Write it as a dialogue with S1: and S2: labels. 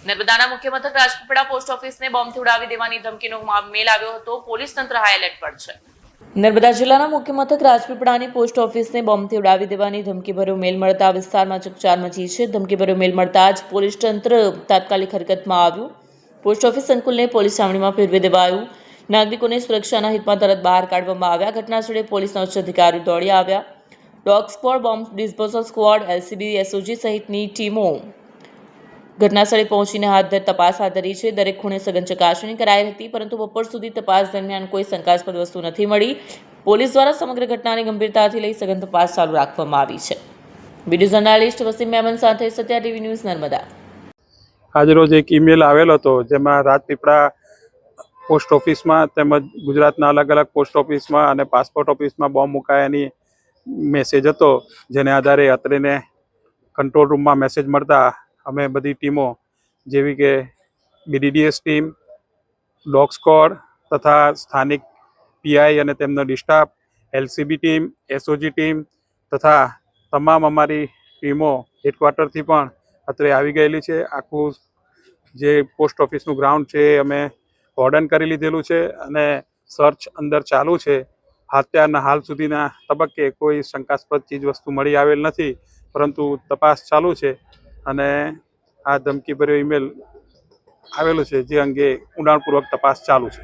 S1: નર્મદાના મુખ્ય મથક રાજપીપળા પોસ્ટ ઓફિસને બોમ્બથી ઉડાવી દેવાની ધમકીનો મેલ આવ્યો હતો. પોલીસ તંત્ર હાઈ એલર્ટ પર છે. નર્મદા જિલ્લાના મુખ્ય મથક રાજપીપળાની પોસ્ટ ઓફિસને બોમ્બથી ઉડાવી દેવાની ધમકીભર્યો મેલ મળતા વિસ્તારમાં ચકચાર મચી છે. ધમકીભર્યો મેલ મળતા જ પોલીસ તંત્ર તાત્કાલિક હરકતમાં આવ્યું. પોસ્ટ ઓફિસ સંકુલને પોલીસ છાવણીમાં ફેરવી દેવાયું. નાગરિકોને સુરક્ષાના હિતમાં તરત બહાર કાઢવામાં આવ્યા. ઘટનાસ્થળે પોલીસના ઉચ્ચ અધિકારીઓ દોડી આવ્યા. Dog squad, bomb disposal squad, LCB, SOG સહિતની ટીમો ઘટનાસ્થળે પહોંચીને તપાસ હાથ ધરી છે. દરેક ખૂણે સઘન ચકાસણી કરાઈ હતી, પરંતુ બપોર સુધી તપાસ દરમિયાન કોઈ શંકાસ્પદ વસ્તુ નથી મળી. પોલીસ દ્વારા સમગ્ર ઘટનાની ગંભીરતાથી લઈ સઘન તપાસ ચાલુ રાખવામાં આવી છે. વિડીયો જર્નાલિસ્ટ વસીમ મેમન સાથે સત્યા ટીવી ન્યૂઝ નર્મદા.
S2: આજરોજ એક ઈમેલ આવેલો હતો, જેમાં રાજપીપળા પોસ્ટ ઓફિસમાં તેમજ ગુજરાતના અલગ અલગ પોસ્ટ ઓફિસમાં અને પાસપોર્ટ ઓફિસમાં બોમ્બ મુકાયાની મેસેજ હતો. જેને આધારે અત્રેને કંટ્રોલ રૂમમાં મેસેજ મળતા અમે બધી ટીમો જેવી કે BDDS ટીમ, ડોગ સ્ક્વોડ તથા સ્થાનિક પીઆઈ અને તેમનો D staff, LCB team, SOG team તથા તમામ અમારી ટીમો હેડક્વાર્ટરથી પણ અત્રે આવી ગયેલી છે. આખું જે પોસ્ટ ઓફિસનું ગ્રાઉન્ડ છે એ અમે વોર્ડન કરી લીધેલું છે અને સર્ચ અંદર ચાલુ છે. અત્યારના હાલ સુધીના તબક્કે કોઈ શંકાસ્પદ ચીજ વસ્તુ મળી આવેલ નથી, પરંતુ તપાસ ચાલુ છે અને આ ધમકીભર્યો ઈમેલ આવેલો છે, જે અંગે ઊંડાણપૂર્વક તપાસ ચાલુ છે.